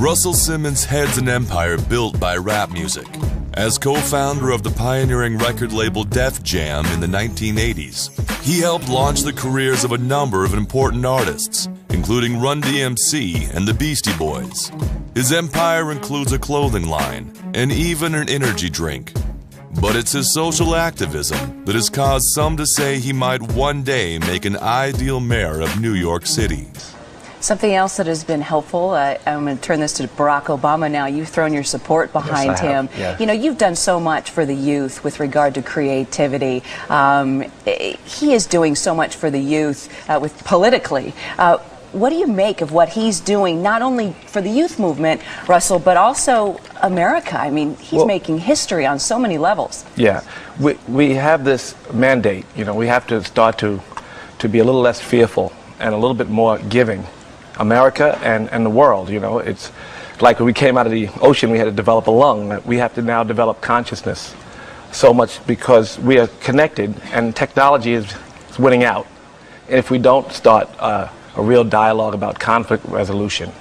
Russell Simmons heads an empire built by rap music. As co-founder of the pioneering record label Def Jam in the 1980s, he helped launch the careers of a number of important artists, including Run DMC and the Beastie Boys. His empire includes a clothing line and even an energy drink. But it's his social activism that has caused some to say he might one day make an ideal mayor of New York City. Something else that has been helpful, I'm going to turn this to Barack Obama now. You've thrown your support behind him. Yeah. You know, you've done so much for the youth with regard to creativity. He is doing so much for the youth politically. What do you make of what he's doing, not only for the youth movement, Russell, but also America? I mean, he's making history on so many levels. Yeah, we have this mandate. You know, we have to start to be a little less fearful and a little bit more giving. America and the world, you know, it's like when we came out of the ocean, we had to develop a lung. We have to now develop consciousness so much because we are connected and technology is winning out. And if we don't start a real dialogue about conflict resolution,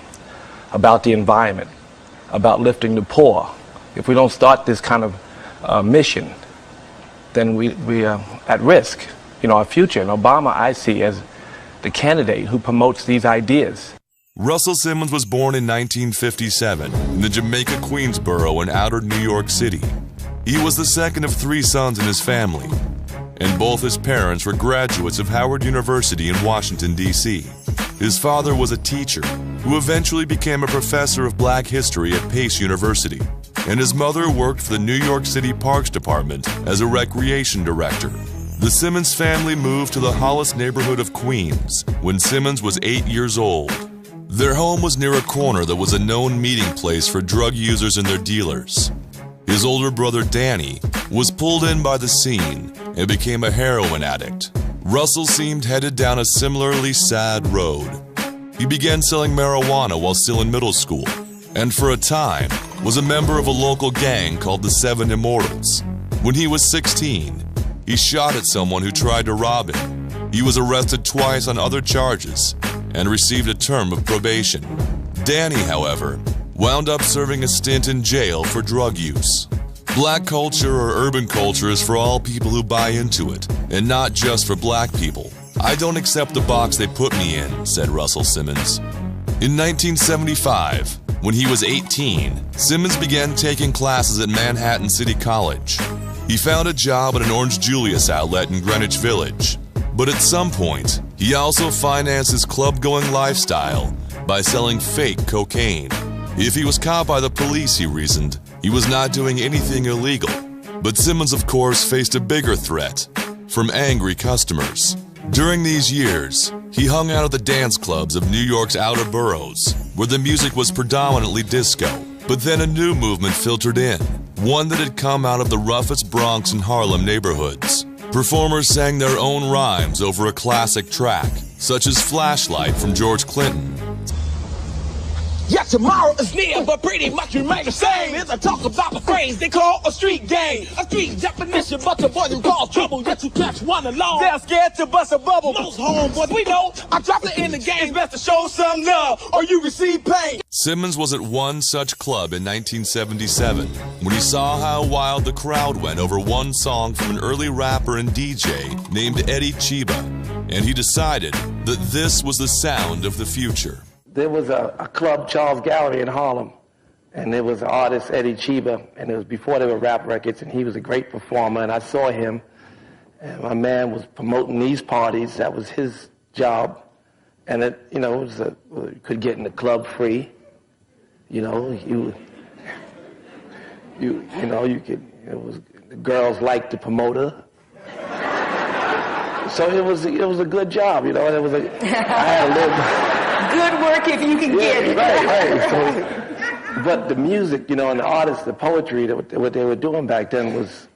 about the environment, about lifting the poor, if we don't start this kind of mission, then we are at risk. You know, our future. And Obama, I see as the candidate who promotes these ideas. Russell Simmons was born in 1957 in the Jamaica Queensboro in outer New York City. He was the second of 3 sons in his family, and both his parents were graduates of Howard University in Washington, D.C. His father was a teacher who eventually became a professor of black history at Pace University, and his mother worked for the New York City Parks Department as a recreation director. The Simmons family moved to the Hollis neighborhood of Queens when Simmons was 8 years old. Their home was near a corner that was a known meeting place for drug users and their dealers. His older brother Danny was pulled in by the scene and became a heroin addict. Russell seemed headed down a similarly sad road. He began selling marijuana while still in middle school, and for a time was a member of a local gang called the Seven Immortals. When he was 16, he shot at someone who tried to rob him. He was arrested twice on other charges and received a term of probation. Danny, however, wound up serving a stint in jail for drug use. Black culture or urban culture is for all people who buy into it, and not just for black people. I don't accept the box they put me in, said Russell Simmons. In 1975, when he was 18, Simmons began taking classes at Manhattan City College. He found a job at an Orange Julius outlet in Greenwich Village. But at some point, he also financed his club-going lifestyle by selling fake cocaine. If he was caught by the police, he reasoned, he was not doing anything illegal. But Simmons, of course, faced a bigger threat from angry customers. During these years, he hung out at the dance clubs of New York's outer boroughs, where the music was predominantly disco. But then a new movement filtered in, one that had come out of the roughest Bronx and Harlem neighborhoods. Performers sang their own rhymes over a classic track, such as Flashlight from George Clinton. Yeah, tomorrow is near, but pretty much remain the same. As I talk about a phrase they call a street game. A street definition, but the boys who cause trouble, yet to catch one alone. They're scared to bust a bubble. Most homeboys we know, I dropped it in the game. It's best to show some love, or you receive pain. Simmons was at one such club in 1977 when he saw how wild the crowd went over one song from an early rapper and DJ named Eddie Chiba, and he decided that this was the sound of the future. There was a club, Charles Gallery in Harlem, and there was an artist, Eddie Chiba, and it was before there were rap records, and he was a great performer, and I saw him, and my man was promoting these parties. That was his job, and it, you know, you could get in the club free, you know, you could, it was, the girls liked the promoter. So it was a good job, you know, and I had a little... Good work if you can get it. Right. So, but the music, you know, and the artists, the poetry, what they were doing back then was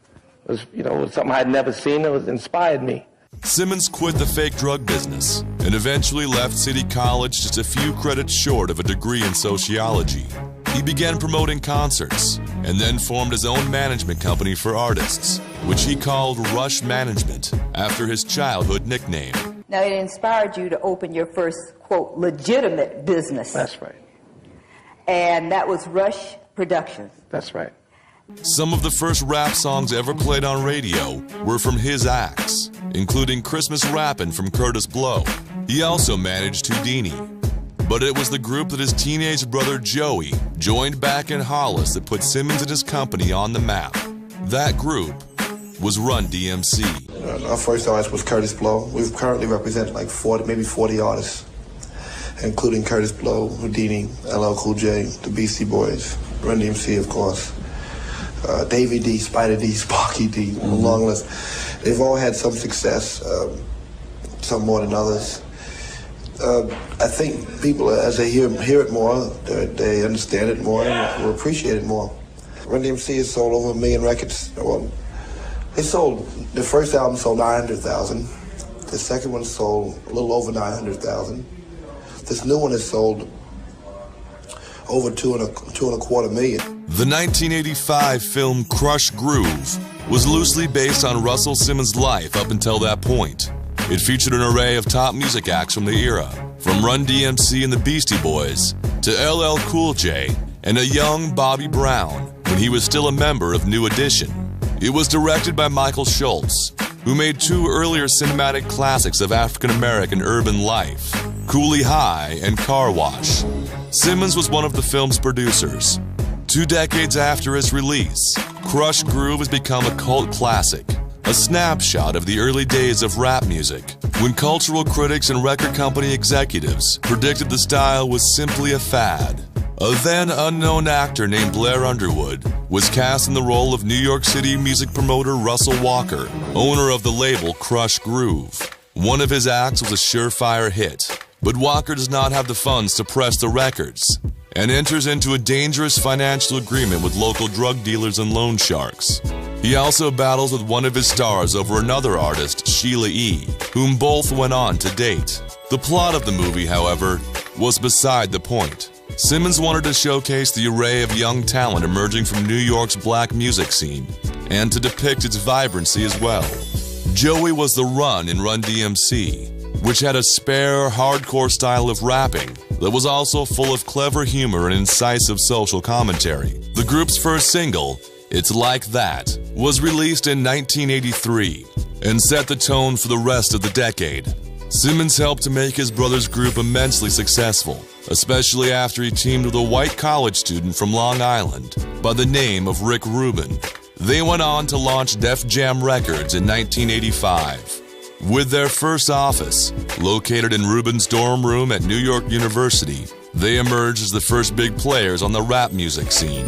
you know, was something I'd never seen. It inspired me. Simmons quit the fake drug business and eventually left City College just a few credits short of a degree in sociology. He began promoting concerts and then formed his own management company for artists, which he called Rush Management, after his childhood nickname. Now, it inspired you to open your first, quote, legitimate business. That's right. and that was Rush Productions. That's right. Some of the first rap songs ever played on radio were from his acts, including Christmas Rappin' from Curtis Blow. He also managed Houdini. But it was the group that his teenage brother Joey joined back in Hollis that put Simmons and his company on the map. That group was Run DMC. Our first artist was Curtis Blow. We currently represent like 40, maybe 40 artists, including Curtis Blow, Houdini, LL Cool J, the Beastie Boys, Run DMC, of course, Davey D, Spider D, Sparky D, a long list. They've all had some success, some more than others. I think people, as they hear it more, they understand it more and will appreciate it more. Run DMC has sold over 1 million records. Well, the first album sold 900,000. The second one sold a little over 900,000. This new one has sold over 2.25 million. The 1985 film Crush Groove was loosely based on Russell Simmons' life up until that point. It featured an array of top music acts from the era, from Run DMC and the Beastie Boys to LL Cool J and a young Bobby Brown when he was still a member of New Edition. It was directed by Michael Schultz, who made 2 earlier cinematic classics of African-American urban life, Cooley High and Car Wash. Simmons was one of the film's producers. 2 decades after its release, Crush Groove has become a cult classic, a snapshot of the early days of rap music, when cultural critics and record company executives predicted the style was simply a fad. A then unknown actor named Blair Underwood was cast in the role of New York City music promoter Russell Walker, owner of the label Crush Groove. One of his acts was a surefire hit, but Walker does not have the funds to press the records and enters into a dangerous financial agreement with local drug dealers and loan sharks. He also battles with one of his stars over another artist, Sheila E., whom both went on to date. The plot of the movie, however, was beside the point. Simmons wanted to showcase the array of young talent emerging from New York's black music scene, and to depict its vibrancy as well. Joey was the Run in Run DMC, which had a spare, hardcore style of rapping that was also full of clever humor and incisive social commentary. The group's first single, It's Like That, was released in 1983 and set the tone for the rest of the decade. Simmons helped to make his brother's group immensely successful, especially after he teamed with a white college student from Long Island by the name of Rick Rubin. They went on to launch Def Jam Records in 1985. With their first office, located in Rubin's dorm room at New York University, they emerged as the first big players on the rap music scene.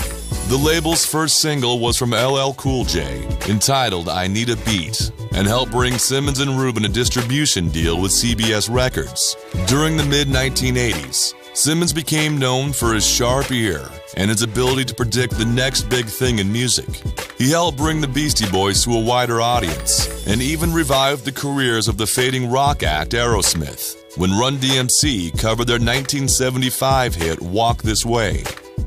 The label's first single was from LL Cool J, entitled I Need a Beat, and helped bring Simmons and Rubin a distribution deal with CBS Records. During the mid-1980s, Simmons became known for his sharp ear and his ability to predict the next big thing in music. He helped bring the Beastie Boys to a wider audience, and even revived the careers of the fading rock act Aerosmith, when Run DMC covered their 1975 hit Walk This Way.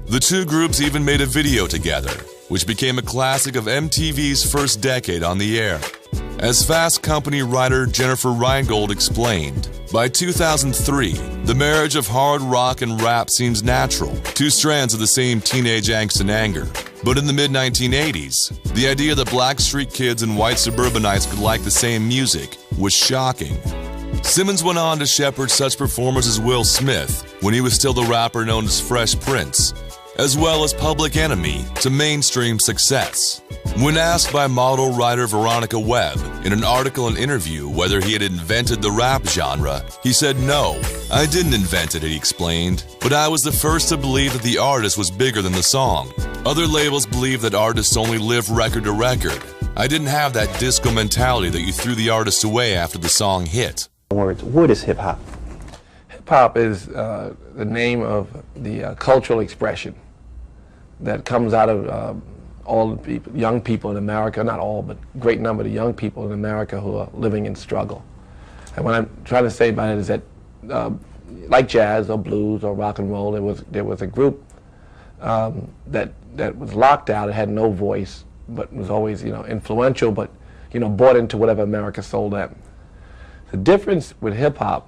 The two groups even made a video together, which became a classic of MTV's first decade on the air. As Fast Company writer Jennifer Reingold explained, by 2003, the marriage of hard rock and rap seems natural, 2 strands of the same teenage angst and anger. But in the mid-1980s, the idea that black street kids and white suburbanites could like the same music was shocking. Simmons went on to shepherd such performers as Will Smith, when he was still the rapper known as Fresh Prince, as well as Public Enemy, to mainstream success. When asked by model writer Veronica Webb in an article and interview whether he had invented the rap genre, he said, "No, I didn't invent it," he explained, "but I was the first to believe that the artist was bigger than the song. Other labels believe that artists only live record to record. I didn't have that disco mentality that you threw the artist away after the song hit." Words. What is hip-hop? Hip-hop is the name of the cultural expression that comes out of all the people, young people in America, not all, but a great number of the young people in America who are living in struggle. And what I'm trying to say about it is that, like jazz or blues or rock and roll, there was a group that was locked out. It had no voice, but was always, influential, but, bought into whatever America sold them. The difference with hip hop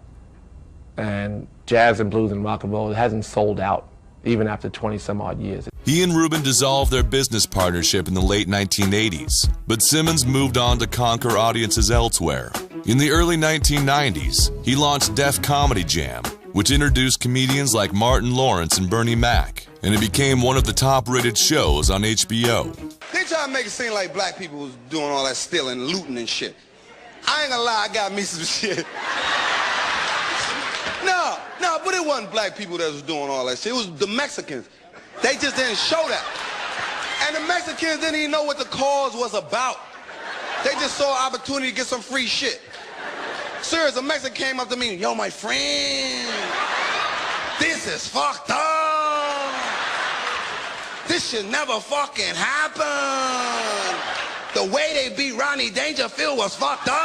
and jazz and blues and rock and roll, it hasn't sold out. even after 20 some odd years. He and Rubin dissolved their business partnership in the late 1980s, but Simmons moved on to conquer audiences elsewhere. In the early 1990s, he launched Def Comedy Jam, which introduced comedians like Martin Lawrence and Bernie Mac, and it became one of the top-rated shows on HBO. They try to make it seem like black people was doing all that stealing, looting and shit. I ain't gonna lie, I got me some shit. No, but it wasn't black people that was doing all that shit. It was the Mexicans. They just didn't show that. And the Mexicans didn't even know what the cause was about. They just saw an opportunity to get some free shit. Serious, a Mexican came up to me, yo, my friend, this is fucked up. This should never fucking happen. The way they beat Rodney Dangerfield was fucked up.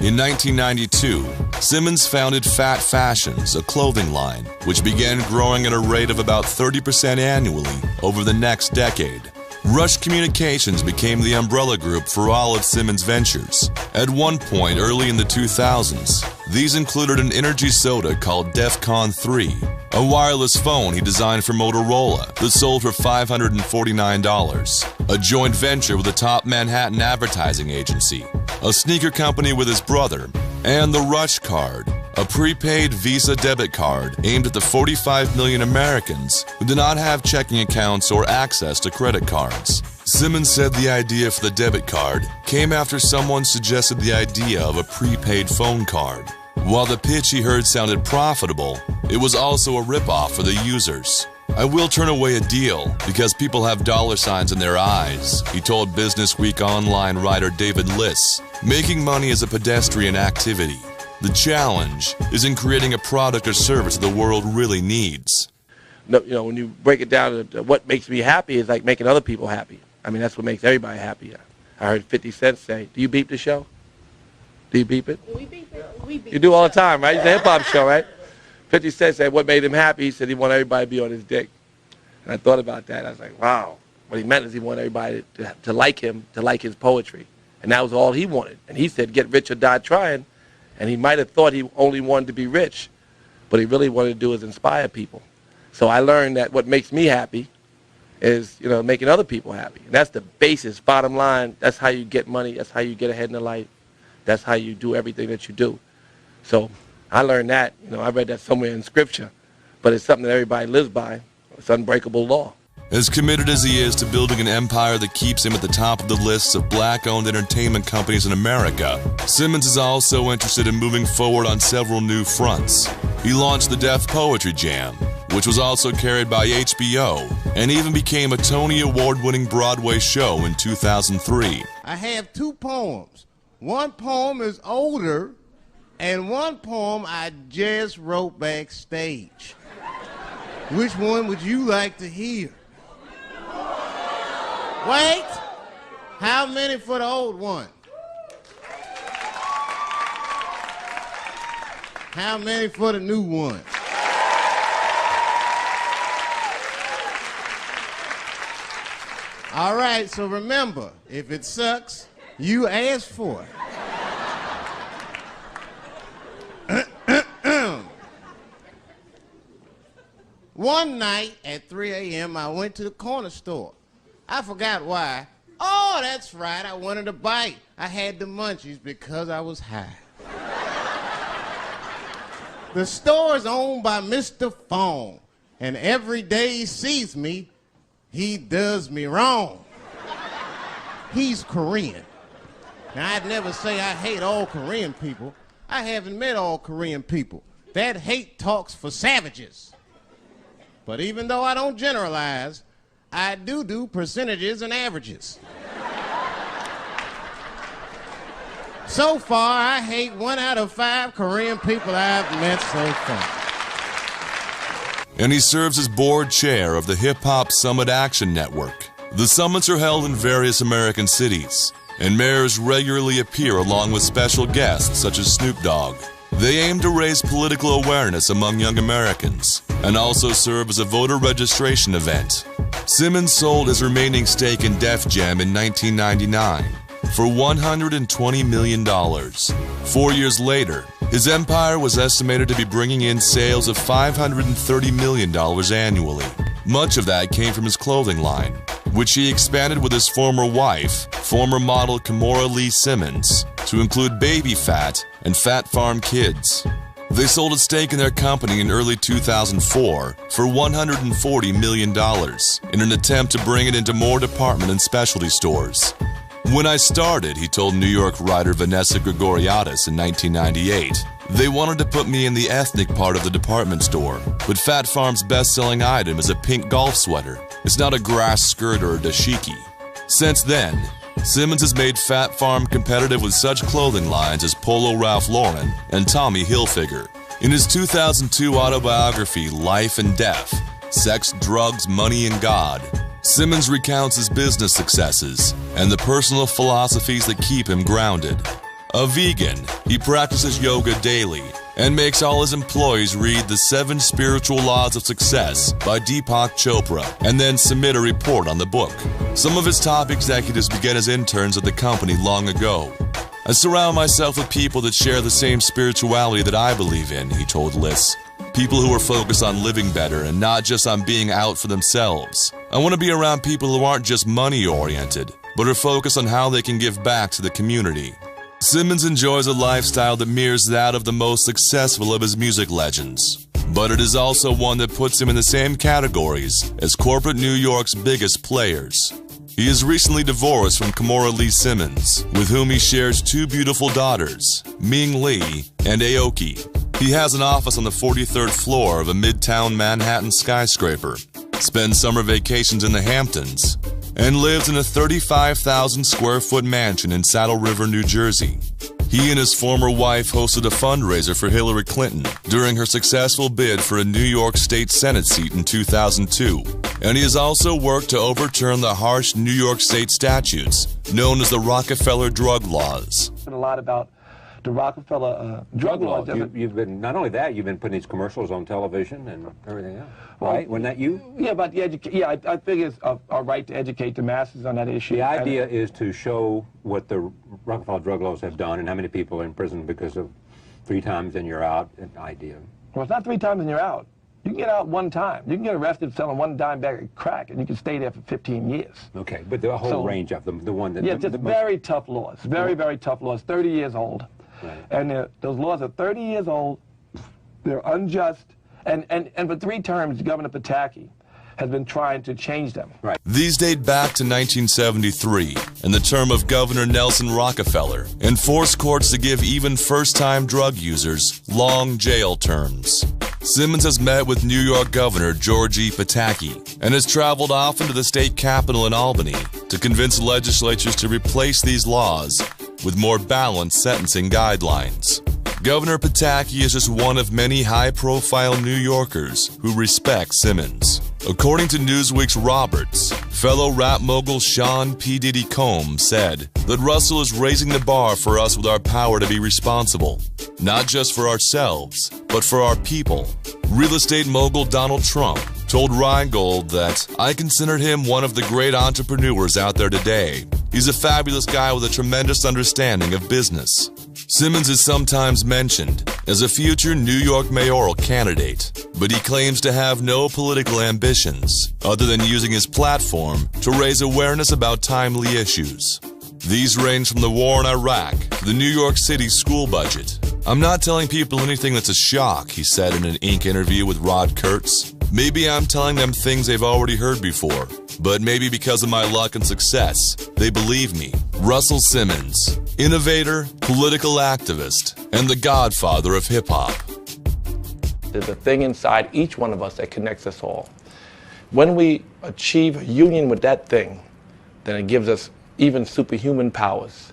In 1992, Simmons founded Fat Fashions, a clothing line, which began growing at a rate of about 30% annually over the next decade. Rush Communications became the umbrella group for all of Simmons' ventures. At one point early in the 2000s, these included an energy soda called DEFCON 3, a wireless phone he designed for Motorola that sold for $549, a joint venture with a top Manhattan advertising agency, a sneaker company with his brother, and the Rush Card, a prepaid Visa debit card aimed at the 45 million Americans who do not have checking accounts or access to credit cards. Simmons said the idea for the debit card came after someone suggested the idea of a prepaid phone card. While the pitch he heard sounded profitable, it was also a ripoff for the users. I will turn away a deal because people have dollar signs in their eyes, he told Business Week online writer David Liss. Making money is a pedestrian activity. The challenge is in creating a product or service the world really needs. No, you know, when you break it down to what makes me happy is like making other people happy. I mean, that's what makes everybody happy. I heard 50 Cent say, do you beep the show? Do you beep it? We beep it. We beep You do all the time, right? It's a hip-hop show, right? 50 Cent said what made him happy. He said he wanted everybody to be on his dick. And I thought about that. I was like, wow. What he meant is he wanted everybody to like him, to like his poetry. And that was all he wanted. And he said, get rich or die trying. And he might have thought he only wanted to be rich, but he really wanted to do is inspire people. So I learned that what makes me happy is, you know, making other people happy. And that's the basis, bottom line. That's how you get money. That's how you get ahead in the life. That's how you do everything that you do. So I learned that. You know, I read that somewhere in Scripture, but it's something that everybody lives by. It's unbreakable law. As committed as he is to building an empire that keeps him at the top of the lists of black-owned entertainment companies in America, Simmons is also interested in moving forward on several new fronts. He launched the Def Poetry Jam, which was also carried by HBO, and even became a Tony Award-winning Broadway show in 2003. I have two poems. One poem is older, and one poem I just wrote backstage. Which one would you like to hear? Wait, how many for the old one? How many for the new one? All right, so remember, if it sucks, you ask for it. One night at 3 a.m., I went to the corner store. I forgot why. Oh, that's right, I wanted a bite. I had the munchies because I was high. The store is owned by Mr. Fong, and every day he sees me, he does me wrong. He's Korean. Now, I'd never say I hate all Korean people. I haven't met all Korean people. That hate talks for savages. But even though I don't generalize, I do percentages and averages. So far, I hate 1 out of 5 Korean people I've met so far. And he serves as board chair of the Hip Hop Summit Action Network. The summits are held in various American cities, and mayors regularly appear along with special guests such as Snoop Dogg. They aim to raise political awareness among young Americans and also serve as a voter registration event. Simmons sold his remaining stake in Def Jam in 1999 for $120 million. 4 years later, His empire was estimated to be bringing in sales of $530 million annually. Much of that came from his clothing line, which he expanded with his former wife, former model Kimora Lee Simmons, to include Baby Phat and Phat Farm Kids. They sold a stake in their company in early 2004 for $140 million in an attempt to bring it into more department and specialty stores. When I started, he told New York writer Vanessa Gregoriadis in 1998, they wanted to put me in the ethnic part of the department store, but Phat Farm's best-selling item is a pink golf sweater. It's not a grass skirt or a dashiki. Since then, Simmons has made Phat Farm competitive with such clothing lines as Polo Ralph Lauren and Tommy Hilfiger. In his 2002 autobiography, Life and Death, Sex, Drugs, Money, and God, Simmons recounts his business successes and the personal philosophies that keep him grounded. A vegan, he practices yoga daily and makes all his employees read the 7 Spiritual Laws of Success by Deepak Chopra and then submit a report on the book. Some of his top executives began as interns at the company long ago. I surround myself with people that share the same spirituality that I believe in, he told Liss. People who are focused on living better and not just on being out for themselves. I want to be around people who aren't just money-oriented, but are focused on how they can give back to the community. Simmons enjoys a lifestyle that mirrors that of the most successful of his music legends, but it is also one that puts him in the same categories as corporate New York's biggest players. He is recently divorced from Kimora Lee Simmons, with whom he shares 2 beautiful daughters, Ming Lee and Aoki. He has an office on the 43rd floor of a midtown Manhattan skyscraper, spends summer vacations in the Hamptons, and lives in a 35,000 square foot mansion in Saddle River, New Jersey. He and his former wife hosted a fundraiser for Hillary Clinton during her successful bid for a New York State Senate seat in 2002. And he has also worked to overturn the harsh New York State statutes known as the Rockefeller drug laws. A lot about the Rockefeller drug laws. You've been, not only that, you've been putting these commercials on television and everything else, right? Wasn't that you? Yeah, about the I figure it's our right to educate the masses on that issue. The idea is to show what the Rockefeller drug laws have done and how many people are in prison because of 3 times and you're out, an idea. Well, it's not 3 times and you're out. You can get out 1 time. You can get arrested selling 1 dime bag of crack, and you can stay there for 15 years. Okay, but the whole range of them, the one that... Yeah, just very tough laws, very, very tough laws, 30 years old. Right. And those laws are 30 years old, they're unjust, and for 3 terms, Governor Pataki has been trying to change them. Right. These date back to 1973 and the term of Governor Nelson Rockefeller, and forced courts to give even first-time drug users long jail terms. Simmons has met with New York Governor George E. Pataki and has traveled often to the state capitol in Albany to convince legislatures to replace these laws with more balanced sentencing guidelines. Governor Pataki is just one of many high-profile New Yorkers who respect Simmons. According to Newsweek's Roberts, fellow rap mogul Sean P. Diddy Combs said that Russell is raising the bar for us with our power to be responsible, not just for ourselves, but for our people. Real estate mogul Donald Trump told Reingold that, I consider him one of the great entrepreneurs out there today. He's a fabulous guy with a tremendous understanding of business. Simmons is sometimes mentioned as a future New York mayoral candidate, but he claims to have no political ambitions other than using his platform to raise awareness about timely issues. These range from the war in Iraq to the New York City school budget. I'm not telling people anything that's a shock, he said in an Inc. interview with Rod Kurtz. Maybe I'm telling them things they've already heard before, but maybe because of my luck and success, they believe me. Russell Simmons, innovator, political activist, and the godfather of hip-hop. There's a thing inside each one of us that connects us all. When we achieve a union with that thing, then it gives us even superhuman powers.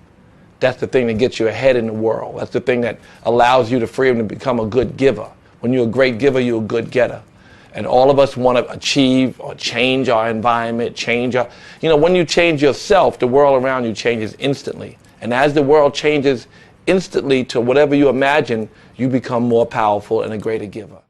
That's the thing that gets you ahead in the world. That's the thing that allows you the freedom to become a good giver. When you're a great giver, you're a good getter. And all of us want to achieve or change our environment, change our... You know, when you change yourself, the world around you changes instantly. And as the world changes instantly to whatever you imagine, you become more powerful and a greater giver.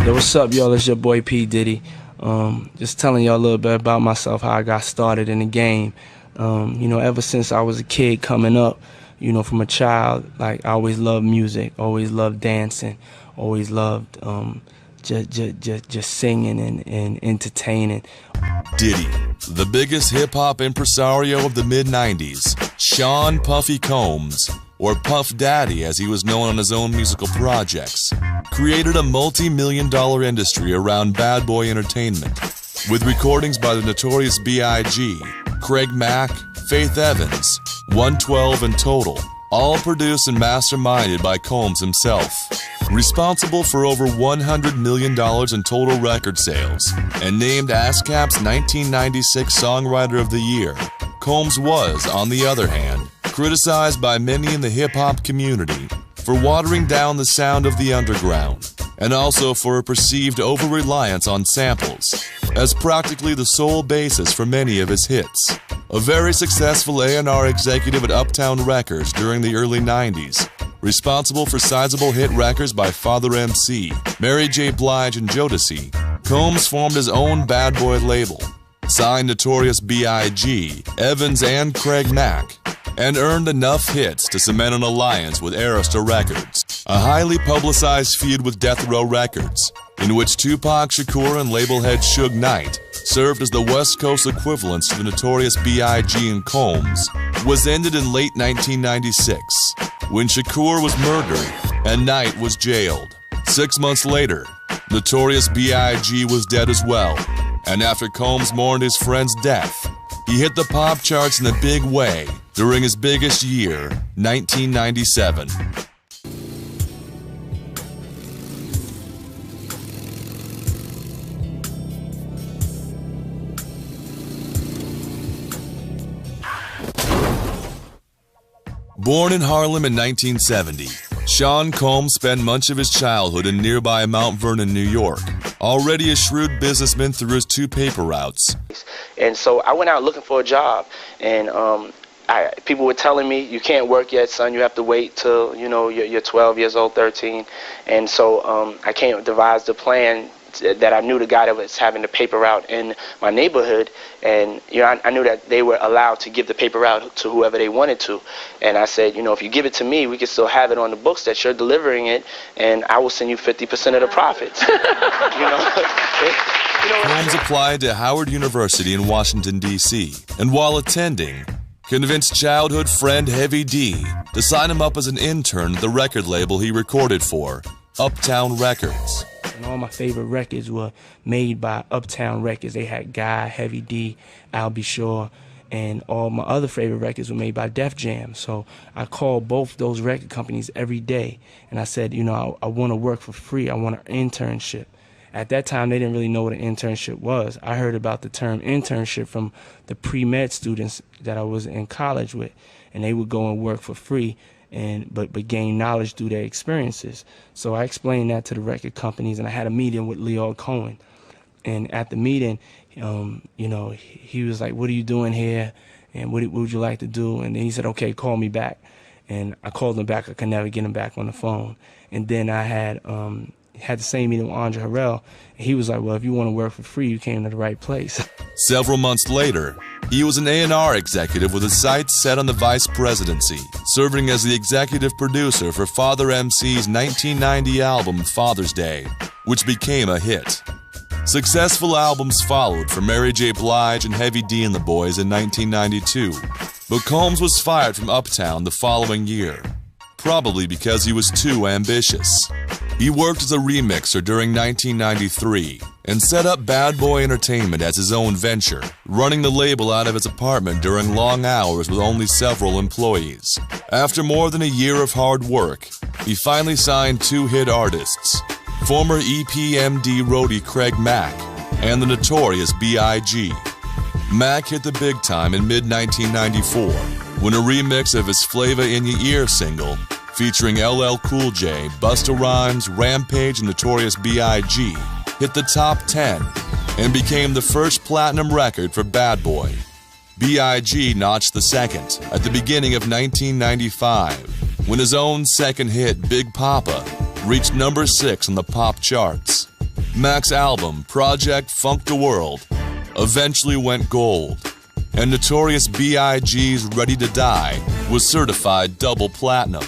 Yo, what's up, y'all? It's your boy P. Diddy. Just telling y'all a little bit about myself, how I got started in the game. You know, ever since I was a kid coming up, you know, from a child, like, I always loved music, always loved dancing, always loved just singing and entertaining. Diddy, the biggest hip-hop impresario of the mid-90s, Sean Puffy Combs, or Puff Daddy as he was known on his own musical projects, created a multi-million-dollar industry around bad boy entertainment, with recordings by the Notorious B.I.G., Craig Mack, Faith Evans, 112 in total, all produced and masterminded by Combs himself. Responsible for over $100 million in total record sales, and named ASCAP's 1996 Songwriter of the Year, Combs was, on the other hand, criticized by many in the hip-hop community for watering down the sound of the underground, and also for a perceived over-reliance on samples, as practically the sole basis for many of his hits. A very successful A&R executive at Uptown Records during the early 90s, responsible for sizable hit records by Father MC, Mary J. Blige, and Jodeci, Combs formed his own bad boy label, signed Notorious B.I.G., Evans, and Craig Mack, and earned enough hits to cement an alliance with Arista Records, a highly publicized feud with Death Row Records, in which Tupac Shakur and label head Suge Knight served as the West Coast equivalents to the Notorious B.I.G. and Combs, was ended in late 1996, when Shakur was murdered and Knight was jailed. 6 months later, Notorious B.I.G. was dead as well, and after Combs mourned his friend's death, he hit the pop charts in a big way during his biggest year, 1997. Born in Harlem in 1970, Sean Combs spent much of his childhood in nearby Mount Vernon, New York, already a shrewd businessman through his 2 paper routes. And so I went out looking for a job, and people were telling me, you can't work yet, son, you have to wait till, you know, you're 12 years old, 13. And so I came devised a plan that I knew the guy that was having the paper route in my neighborhood, and you know, I knew that they were allowed to give the paper route to whoever they wanted to. And I said, you know, if you give it to me, we can still have it on the books that you're delivering it, and I will send you 50% of the profits. Combs applied to Howard University in Washington, D.C., and while attending, convinced childhood friend Heavy D to sign him up as an intern at the record label he recorded for, Uptown Records. And all my favorite records were made by Uptown Records. They had Guy, Heavy D, Al B. Shaw, and all my other favorite records were made by Def Jam. So I called both those record companies every day, and I said, you know, I want to work for free. I want an internship. At that time, they didn't really know what an internship was. I heard about the term internship from the pre-med students that I was in college with, and they would go and work for free, but gain knowledge through their experiences. So I explained that to the record companies, and I had a meeting with Leo Cohen. And at the meeting, you know, he was like, "What are you doing here? And what would you like to do?" And then he said, "Okay, call me back." And I called him back. I could never get him back on the phone. And then I had the same meeting with Andre Harrell. And he was like, "Well, if you want to work for free, you came to the right place." Several months later, he was an A&R executive with his sights set on the vice presidency, serving as the executive producer for Father MC's 1990 album Father's Day, which became a hit. Successful albums followed for Mary J. Blige and Heavy D and the Boys in 1992, but Combs was fired from Uptown the following year, probably because he was too ambitious. He worked as a remixer during 1993 and set up Bad Boy Entertainment as his own venture, running the label out of his apartment during long hours with only several employees. After more than a year of hard work, he finally signed 2 hit artists, former EPMD roadie Craig Mack and the Notorious B.I.G. Mack hit the big time in mid-1994 when a remix of his Flavor in Your Ear single featuring LL Cool J, Busta Rhymes, Rampage, and Notorious B.I.G. hit the top 10 and became the first platinum record for Bad Boy. B.I.G. notched the second at the beginning of 1995 when his own second hit, Big Papa, reached number 6 on the pop charts. Mac's album, Project Funk the World, eventually went gold, and Notorious B.I.G.'s Ready to Die was certified double platinum.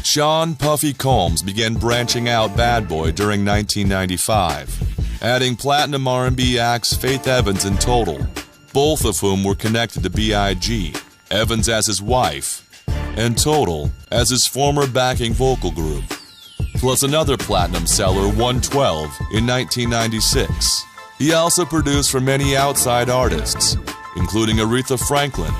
Sean Puffy Combs began branching out Bad Boy during 1995, adding platinum R&B acts Faith Evans and Total, both of whom were connected to B.I.G., Evans as his wife, and Total as his former backing vocal group, plus another platinum seller, 112, in 1996. He also produced for many outside artists, including Aretha Franklin,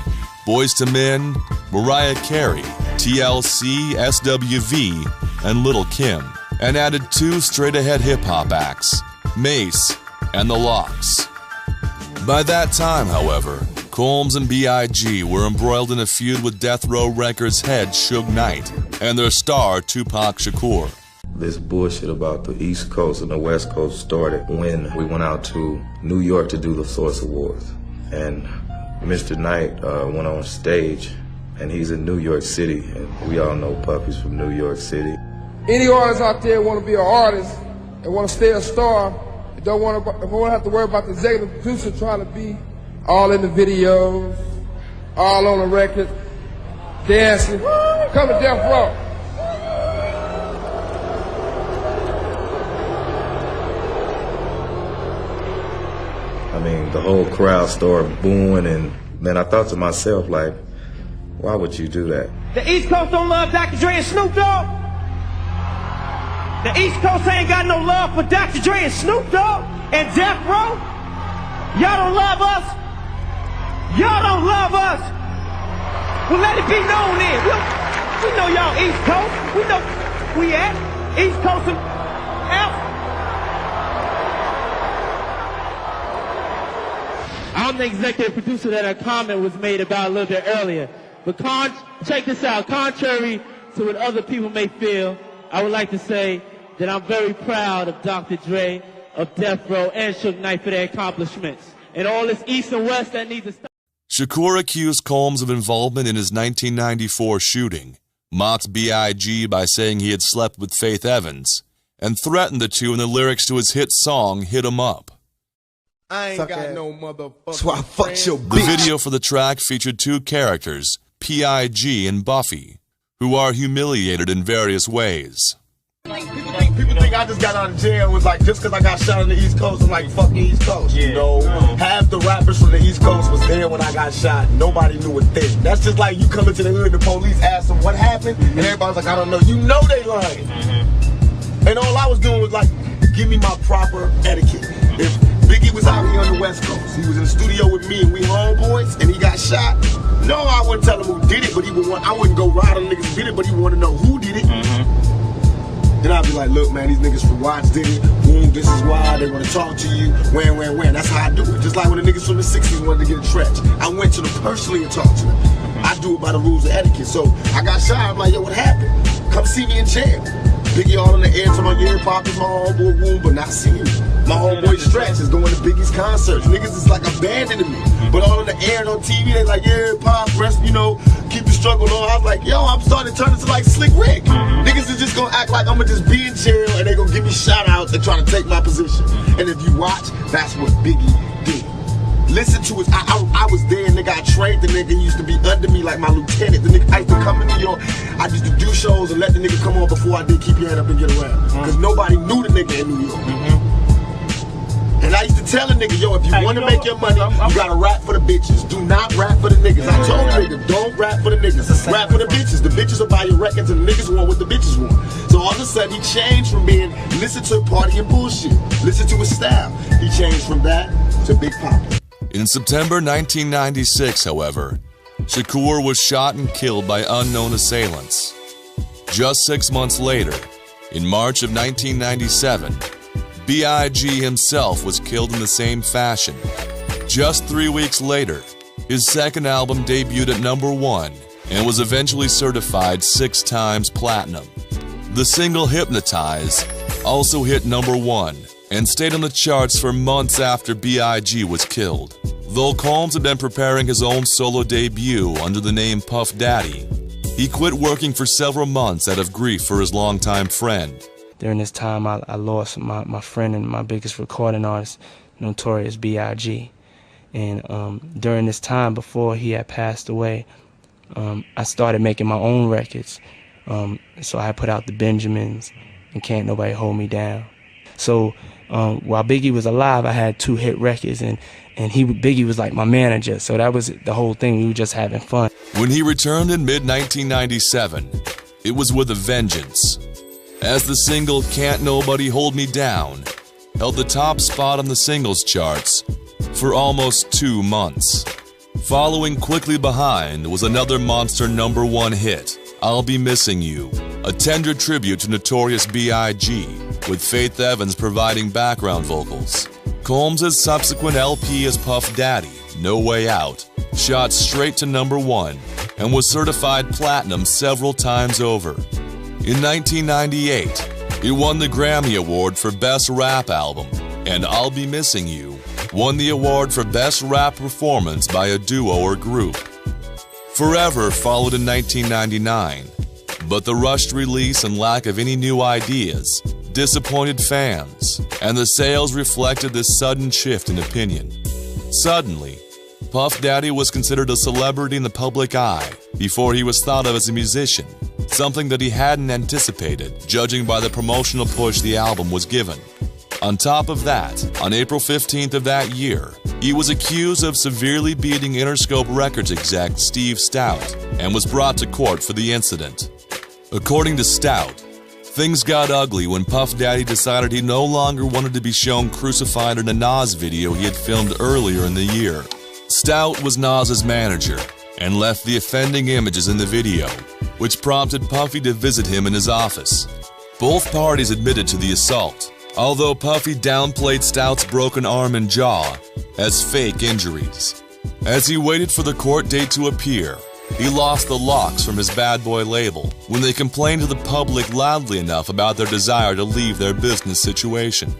Boyz II Men, Mariah Carey, TLC, SWV, and Lil' Kim, and added 2 straight-ahead hip-hop acts, Mace and The Lox. By that time, however, Combs and B.I.G. were embroiled in a feud with Death Row Records head Suge Knight and their star Tupac Shakur. This bullshit about the East Coast and the West Coast started when we went out to New York to do the Source Awards. And Mr. Knight went on stage, and he's in New York City, and we all know Puffy's from New York City. Any artists out there want to be an artist and want to stay a star, and don't want to have to worry about the executive producer trying to be all in the videos, all on the record, dancing, come to Death Row. I mean, the whole crowd started booing, and man, I thought to myself, like, why would you do that? The East Coast don't love Dr. Dre and Snoop Dogg. The East Coast ain't got no love for Dr. Dre and Snoop Dogg and Death Row. Y'all don't love us. Y'all don't love us. Well, let it be known then. We know y'all East Coast. We know we at East Coast and F. I'm the executive producer that a comment was made about a little bit earlier. But check this out. Contrary to what other people may feel, I would like to say that I'm very proud of Dr. Dre, of Death Row, and Suge Knight for their accomplishments. And all this East and West that needs to stop. Shakur accused Combs of involvement in his 1994 shooting, mocked B.I.G. by saying he had slept with Faith Evans, and threatened the two in the lyrics to his hit song, Hit 'Em Up. I ain't got no motherfucker. So I fucked your bitch. The video for the track featured 2 characters, P.I.G. and Buffy, who are humiliated in various ways. People think I just got out of jail was like just because I got shot on the East Coast was like fucking East Coast. You know, half the rappers from the East Coast was there when I got shot. Nobody knew a thing. That's just like you come into the hood, the police ask them what happened, and everybody's like, I don't know. You know they lying. And all I was doing was like, give me my proper etiquette. If Biggie was out here on the West Coast, he was in the studio with me and we homeboys, and he got shot, no, I wouldn't tell him who did it, but I wouldn't go ride on niggas who did it, but he would want to know who did it. Then I'd be like, look, man, these niggas from Watts did it. Boom, this is why they want to talk to you. When. That's how I do it. Just like when the niggas from the 60s wanted to get a trench. I went to them personally and talked to them. I do it by the rules of etiquette. So I got shot. I'm like, yo, what happened? Come see me in jail. Biggie all in the air to my ear, popping my homeboy Woom, but not seeing me. My homeboy Stretch is going to Biggie's concerts. Niggas is like abandoning me. But all in the air and on TV, they like, yeah, Pop, rest, you know, keep the struggle on. I was like, yo, I'm starting to turn into like Slick Rick. Niggas is just gonna act like I'm gonna just be in jail and they gonna give me shout outs and try to take my position. And if you watch, that's what Biggie did. Listen to it. I was there, nigga. I trained the nigga. He used to be under me like my lieutenant. The nigga, I used to come to New York. I used to do shows and let the nigga come on before I did Keep Your Hand Up and Get Around. Because nobody knew the nigga in New York. And I used to tell the nigga, yo, if you want to make your money, you gotta rap for the bitches. Do not rap for the niggas. I told the nigga, don't rap for the niggas. Rap for the bitches. The bitches will buy your records and the niggas want what the bitches want. So all of a sudden he changed from being listen to party and bullshit, listen to his style. He changed from that to Big Papa. In September 1996, however, Shakur was shot and killed by unknown assailants. Just 6 months later, in March of 1997, B.I.G. himself was killed in the same fashion. Just 3 weeks later, his second album debuted at #1 and was eventually certified 6 times platinum. The single Hypnotize also hit #1 and stayed on the charts for months after B.I.G. was killed. Though Combs had been preparing his own solo debut under the name Puff Daddy, he quit working for several months out of grief for his longtime friend. during this time, I lost my friend and my biggest recording artist, Notorious B.I.G. And during this time, before he had passed away, I started making my own records. So I put out the Benjamins and Can't Nobody Hold Me Down. So while Biggie was alive, I had 2 hit records, and Biggie was like my manager. So that was the whole thing. We were just having fun. When he returned in mid-1997, it was with a vengeance, as the single Can't Nobody Hold Me Down held the top spot on the singles charts for almost 2 months. Following quickly behind was another monster #1 hit, I'll Be Missing You, a tender tribute to Notorious B.I.G., with Faith Evans providing background vocals. Combs' subsequent LP as Puff Daddy, No Way Out, shot straight to #1 and was certified platinum several times over. In 1998, it won the Grammy Award for Best Rap Album, and I'll Be Missing You won the award for Best Rap Performance by a Duo or Group. Forever followed in 1999, but the rushed release and lack of any new ideas disappointed fans, and the sales reflected this sudden shift in opinion. Suddenly, Puff Daddy was considered a celebrity in the public eye before he was thought of as a musician, something that he hadn't anticipated, judging by the promotional push the album was given. On top of that, on April 15th of that year, he was accused of severely beating Interscope Records exec Steve Stout and was brought to court for the incident. According to Stout, things got ugly when Puff Daddy decided he no longer wanted to be shown crucified in a Nas video he had filmed earlier in the year. Stout was Nas's manager and left the offending images in the video, which prompted Puffy to visit him in his office. Both parties admitted to the assault, although Puffy downplayed Stout's broken arm and jaw as fake injuries. As he waited for the court date to appear, he lost the locks from his Bad Boy label when they complained to the public loudly enough about their desire to leave their business situation.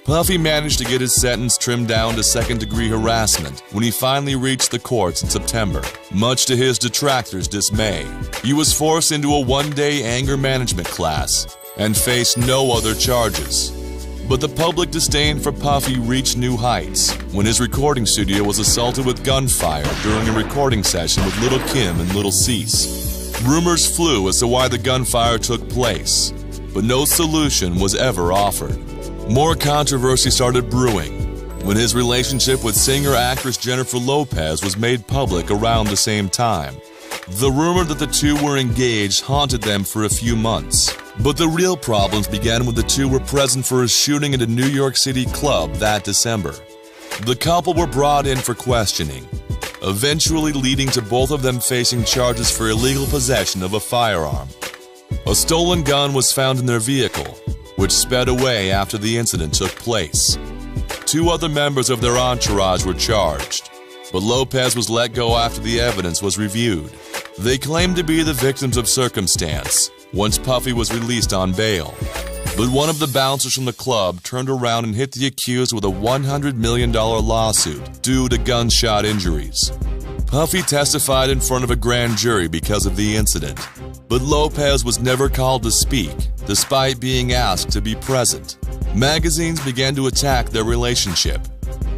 Puffy managed to get his sentence trimmed down to second-degree harassment when he finally reached the courts in September. Much to his detractors' dismay, he was forced into a one-day anger management class and faced no other charges. But the public disdain for Puffy reached new heights when his recording studio was assaulted with gunfire during a recording session with Lil' Kim and Lil' Cease. Rumors flew as to why the gunfire took place, but no solution was ever offered. More controversy started brewing when his relationship with singer-actress Jennifer Lopez was made public around the same time. The rumor that the two were engaged haunted them for a few months, but the real problems began when the two were present for a shooting at a New York City club that December. The couple were brought in for questioning, eventually leading to both of them facing charges for illegal possession of a firearm. A stolen gun was found in their vehicle, which sped away after the incident took place. 2 other members of their entourage were charged, but Lopez was let go after the evidence was reviewed. They claimed to be the victims of circumstance once Puffy was released on bail, but one of the bouncers from the club turned around and hit the accused with a $100 million lawsuit due to gunshot injuries. Puffy testified in front of a grand jury because of the incident, but Lopez was never called to speak, despite being asked to be present. Magazines began to attack their relationship,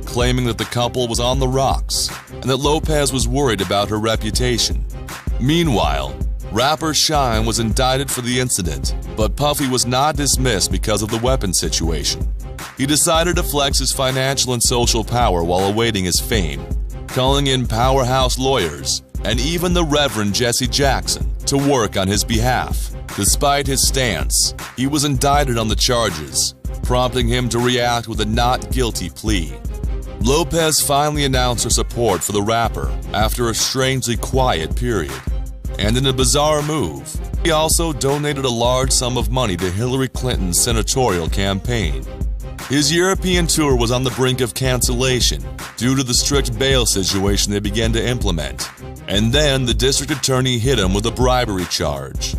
claiming that the couple was on the rocks and that Lopez was worried about her reputation. Meanwhile, rapper Shine was indicted for the incident, but Puffy was not dismissed because of the weapon situation. He decided to flex his financial and social power while awaiting his fame, calling in powerhouse lawyers and even the Reverend Jesse Jackson to work on his behalf. Despite his stance, he was indicted on the charges, prompting him to react with a not guilty plea. Lopez finally announced her support for the rapper after a strangely quiet period. And in a bizarre move, he also donated a large sum of money to Hillary Clinton's senatorial campaign. His European tour was on the brink of cancellation due to the strict bail situation they began to implement, and then the district attorney hit him with a bribery charge.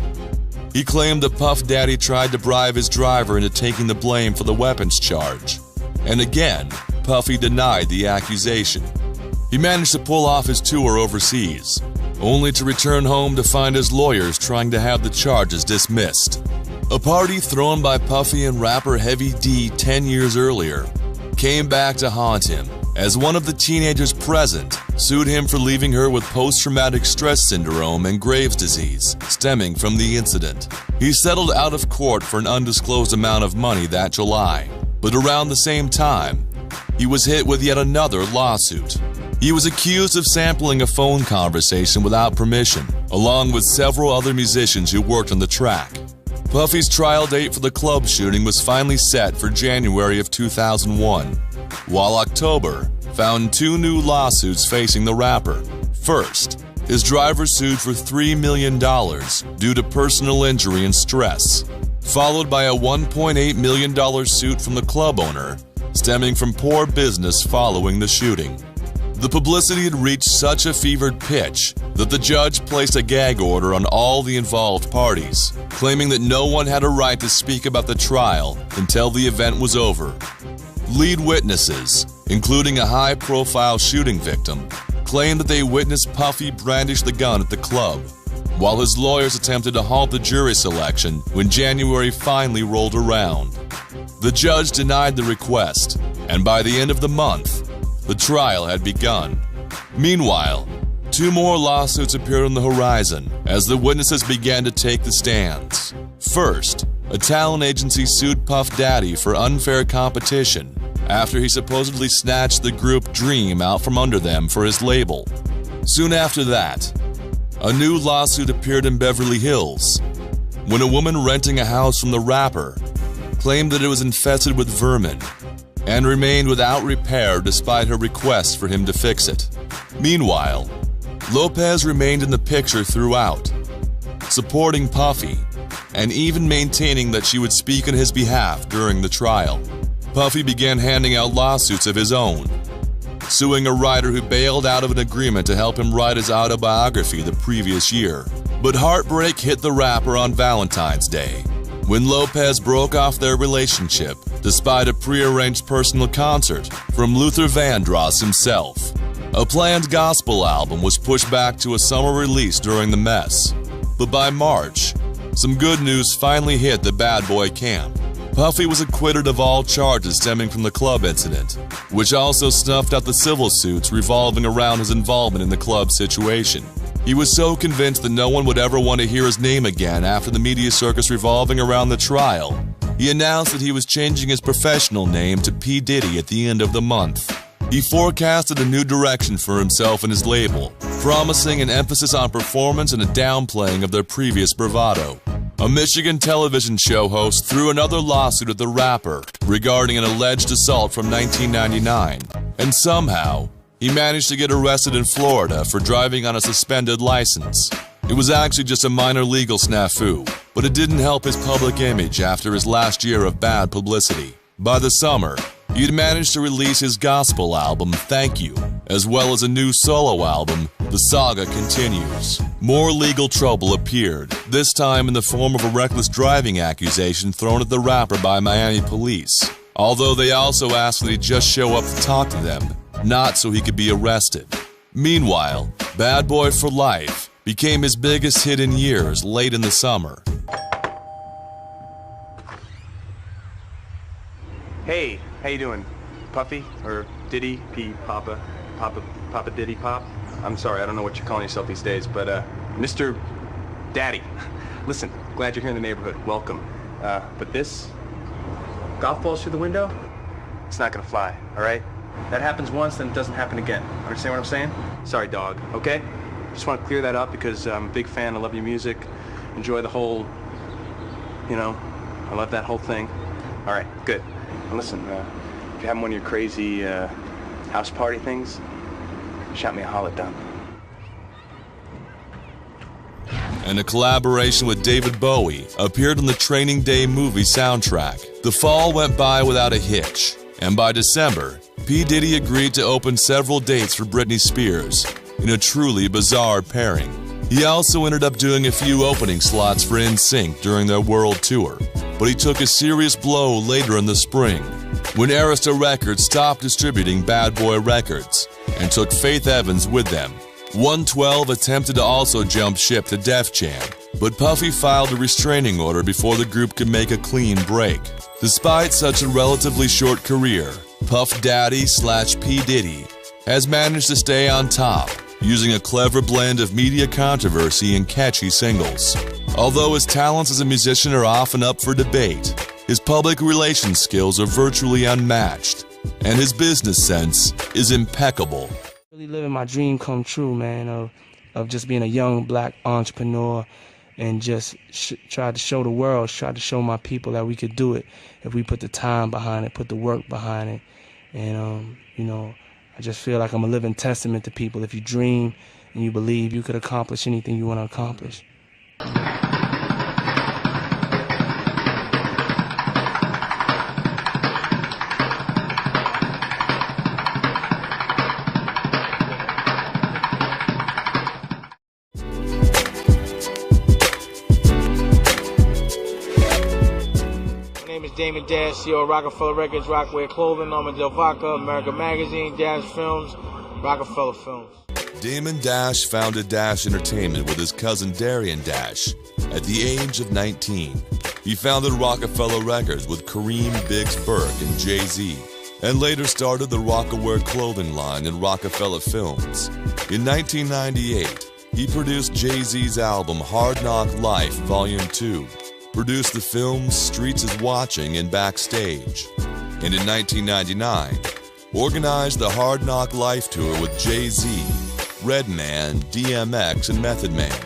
He claimed that Puff Daddy tried to bribe his driver into taking the blame for the weapons charge, and again, Puffy denied the accusation. He managed to pull off his tour overseas, only to return home to find his lawyers trying to have the charges dismissed. A party thrown by Puffy and rapper Heavy D 10 years earlier came back to haunt him, as one of the teenagers present sued him for leaving her with post-traumatic stress syndrome and Graves' disease stemming from the incident. He settled out of court for an undisclosed amount of money that July, but around the same time, he was hit with yet another lawsuit. He was accused of sampling a phone conversation without permission, along with several other musicians who worked on the track. Puffy's trial date for the club shooting was finally set for January of 2001, while October found two new lawsuits facing the rapper. First, his driver sued for $3 million due to personal injury and stress, followed by a $1.8 million suit from the club owner, stemming from poor business following the shooting. The publicity had reached such a fevered pitch that the judge placed a gag order on all the involved parties, claiming that no one had a right to speak about the trial until the event was over. Lead witnesses, including a high-profile shooting victim, claimed that they witnessed Puffy brandish the gun at the club, while his lawyers attempted to halt the jury selection when January finally rolled around. The judge denied the request, and by the end of the month, the trial had begun. Meanwhile, two more lawsuits appeared on the horizon as the witnesses began to take the stands. First, a talent agency sued Puff Daddy for unfair competition after he supposedly snatched the group Dream out from under them for his label. Soon after that, a new lawsuit appeared in Beverly Hills when a woman renting a house from the rapper claimed that it was infested with vermin and remained without repair despite her requests for him to fix it. Meanwhile, Lopez remained in the picture throughout, supporting Puffy and even maintaining that she would speak on his behalf during the trial. Puffy began handing out lawsuits of his own, suing a writer who bailed out of an agreement to help him write his autobiography the previous year. But heartbreak hit the rapper on Valentine's Day, when Lopez broke off their relationship despite a prearranged personal concert from Luther Vandross himself. A planned gospel album was pushed back to a summer release during the mess, but by March, some good news finally hit the bad boy camp. Puffy was acquitted of all charges stemming from the club incident, which also snuffed out the civil suits revolving around his involvement in the club situation. He was so convinced that no one would ever want to hear his name again after the media circus revolving around the trial, he announced that he was changing his professional name to P. Diddy at the end of the month. He forecasted a new direction for himself and his label, promising an emphasis on performance and a downplaying of their previous bravado. A Michigan television show host threw another lawsuit at the rapper regarding an alleged assault from 1999, and somehow, he managed to get arrested in Florida for driving on a suspended license. It was actually just a minor legal snafu, but it didn't help his public image after his last year of bad publicity. By the summer, he'd managed to release his gospel album, Thank You, as well as a new solo album, The Saga Continues. More legal trouble appeared, this time in the form of a reckless driving accusation thrown at the rapper by Miami police, although they also asked that he just show up to talk to them, not so he could be arrested. Meanwhile, Bad Boy for Life became his biggest hit in years late in the summer. Hey, how you doing? Puffy? Or Diddy? Papa Diddy Pop? I'm sorry, I don't know what you're calling yourself these days, but Mr. Daddy. Listen, glad you're here in the neighborhood. Welcome. But this golf balls through the window? It's not gonna fly, all right? That happens once, then it doesn't happen again. Understand what I'm saying? Sorry, dog, okay? Just want to clear that up because I'm a big fan. I love your music. Enjoy the whole, I love that whole thing. All right, good. And listen, if you're having one of your crazy house party things, shout me a holler, done. And a collaboration with David Bowie appeared on the Training Day movie soundtrack. The fall went by without a hitch, and by December, P. Diddy agreed to open several dates for Britney Spears in a truly bizarre pairing. He also ended up doing a few opening slots for NSYNC during their world tour, but he took a serious blow later in the spring when Arista Records stopped distributing Bad Boy Records and took Faith Evans with them. 112 attempted to also jump ship to Def Jam, but Puffy filed a restraining order before the group could make a clean break. Despite such a relatively short career, Puff Daddy / P. Diddy has managed to stay on top, using a clever blend of media controversy and catchy singles. Although his talents as a musician are often up for debate, his public relations skills are virtually unmatched, and his business sense is impeccable. Really living my dream come true, man, of just being a young black entrepreneur and just try to show the world, try to show my people that we could do it if we put the time behind it, put the work behind it. And, you know, I just feel like I'm a living testament to people. If you dream and you believe, you could accomplish anything you want to accomplish. Damon Dash, CEO of Rockefeller Records, Rockwear Clothing, Norman Del Vaca, America Magazine, Dash Films, Rockefeller Films. Damon Dash founded Dash Entertainment with his cousin Darian Dash at the age of 19. He founded Rockefeller Records with Kareem Biggs Burke and Jay-Z, and later started the Rockwear Clothing line in Rockefeller Films. In 1998, he produced Jay-Z's album Hard Knock Life Volume 2, produced the films Streets is Watching and Backstage, and in 1999, organized the Hard Knock Life Tour with Jay-Z, Redman, DMX, and Method Man.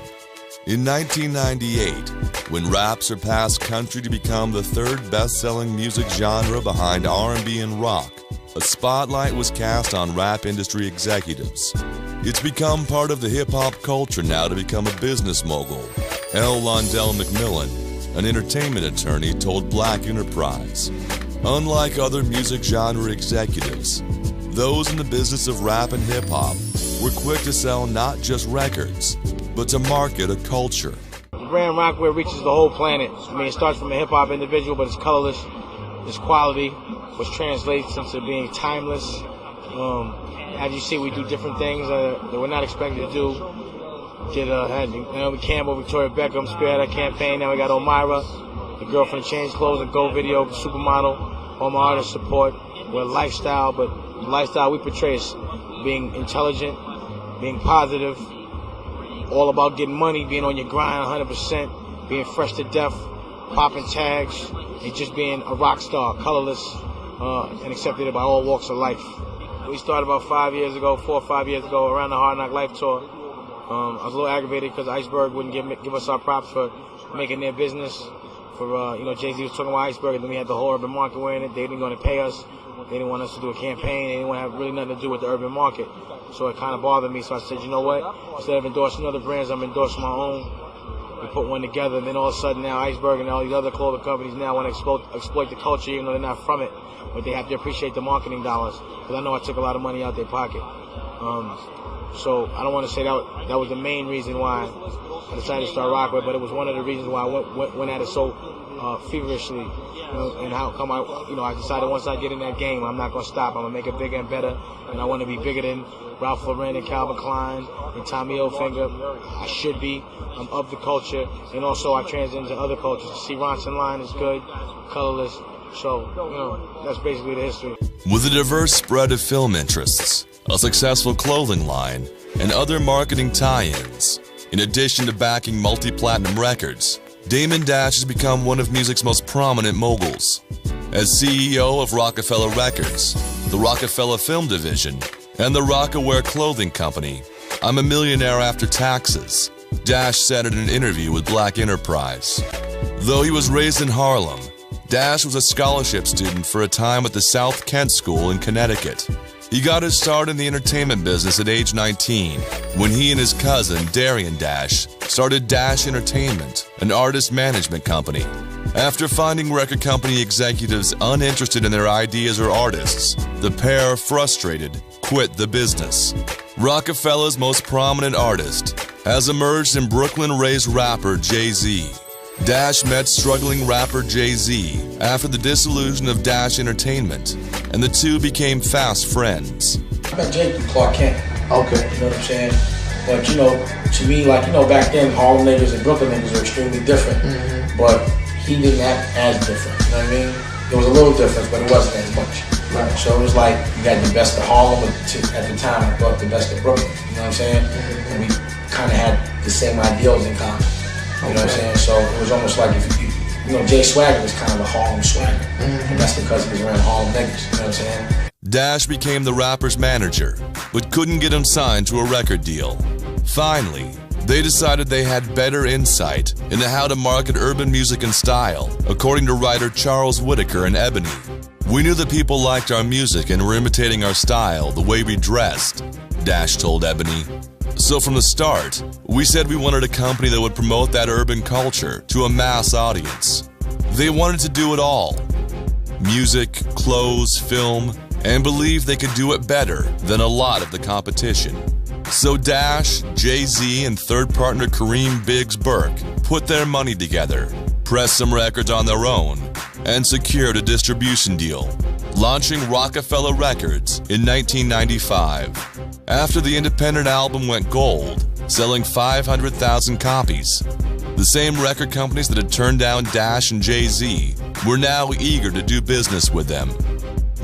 In 1998, when rap surpassed country to become the third best-selling music genre behind R&B and rock, a spotlight was cast on rap industry executives. It's become part of the hip-hop culture now to become a business mogul. L. Londell McMillan, an entertainment attorney, told Black Enterprise, "Unlike other music genre executives, those in the business of rap and hip-hop were quick to sell not just records, but to market a culture." The brand Rockwear reaches the whole planet. I mean, it starts from a hip-hop individual, but it's colorless, it's quality, which translates into being timeless. As you see, we do different things that we're not expected to do. Had Naomi Campbell, Victoria Beckham spearhead our campaign. Now we got Omira, the girl from the Change Clothes and Go video, supermodel. All my artist support. We're lifestyle, but the lifestyle we portray is being intelligent, being positive, all about getting money, being on your grind 100%, being fresh to death, popping tags, and just being a rock star, colorless, and accepted by all walks of life. We started about 4 or 5 years ago, around the Hard Knock Life tour. I was a little aggravated because Iceberg wouldn't give us our props for making their business. For Jay-Z was talking about Iceberg, and then we had the whole urban market wearing it. They didn't want to pay us. They didn't want us to do a campaign. They didn't want to have really nothing to do with the urban market. So it kind of bothered me. So I said, you know what? Instead of endorsing other brands, I'm endorsing my own. We put one together, and then all of a sudden now Iceberg and all these other clothing companies now want to exploit the culture, even though they're not from it. But they have to appreciate the marketing dollars. Because I know I took a lot of money out their pocket. So I don't want to say that was the main reason why I decided to start Rockwear, but it was one of the reasons why I went at it so feverishly. And how come I decided once I get in that game, I'm not going to stop. I'm going to make it bigger and better. And I want to be bigger than Ralph Lauren and Calvin Klein and Tommy Hilfiger. I should be. I'm of the culture. And also I transition to other cultures. See, Ronson line is good, colorless. So, that's basically the history. With a diverse spread of film interests, a successful clothing line, and other marketing tie-ins, in addition to backing multi-platinum records, Damon Dash has become one of music's most prominent moguls. As CEO of Rockefeller Records, the Rockefeller Film Division, and the Rockwear Clothing Company, "I'm a millionaire after taxes," Dash said in an interview with Black Enterprise. Though he was raised in Harlem, Dash was a scholarship student for a time at the South Kent School in Connecticut. He got his start in the entertainment business at age 19, when he and his cousin, Darian Dash, started Dash Entertainment, an artist management company. After finding record company executives uninterested in their ideas or artists, the pair, frustrated, quit the business. Rockefeller's most prominent artist has emerged in Brooklyn-raised rapper Jay-Z. Dash met struggling rapper Jay-Z after the dissolution of Dash Entertainment, and the two became fast friends. I met Jay through Clark Kent. Okay. You know what I'm saying? But you know, to me, like, you know, back then Harlem niggas and Brooklyn niggas were extremely different. But he didn't act as different. You know what I mean? There was a little difference, but it wasn't as much. Right. So it was like you got the best of Harlem at the time. I thought the best of Brooklyn. You know what I'm saying? And we kind of had the same ideals in common. You know what I'm saying? So it was almost like if you know, Jay Swagger was kind of a Harlem swagger. And that's because he was around Harlem niggas. You know what I'm saying? Dash became the rapper's manager, but couldn't get him signed to a record deal. Finally, they decided they had better insight into how to market urban music and style, according to writer Charles Whitaker and Ebony. We knew that people liked our music and were imitating our style, the way we dressed, Dash told Ebony. So from the start, we said we wanted a company that would promote that urban culture to a mass audience. They wanted to do it all: music, clothes, film, and believed they could do it better than a lot of the competition. So Dash, Jay-Z, and third partner Kareem Biggs Burke put their money together, pressed some records on their own, and secured a distribution deal, launching Rockefeller Records in 1995. After the independent album went gold, selling 500,000 copies, the same record companies that had turned down Dash and Jay-Z were now eager to do business with them.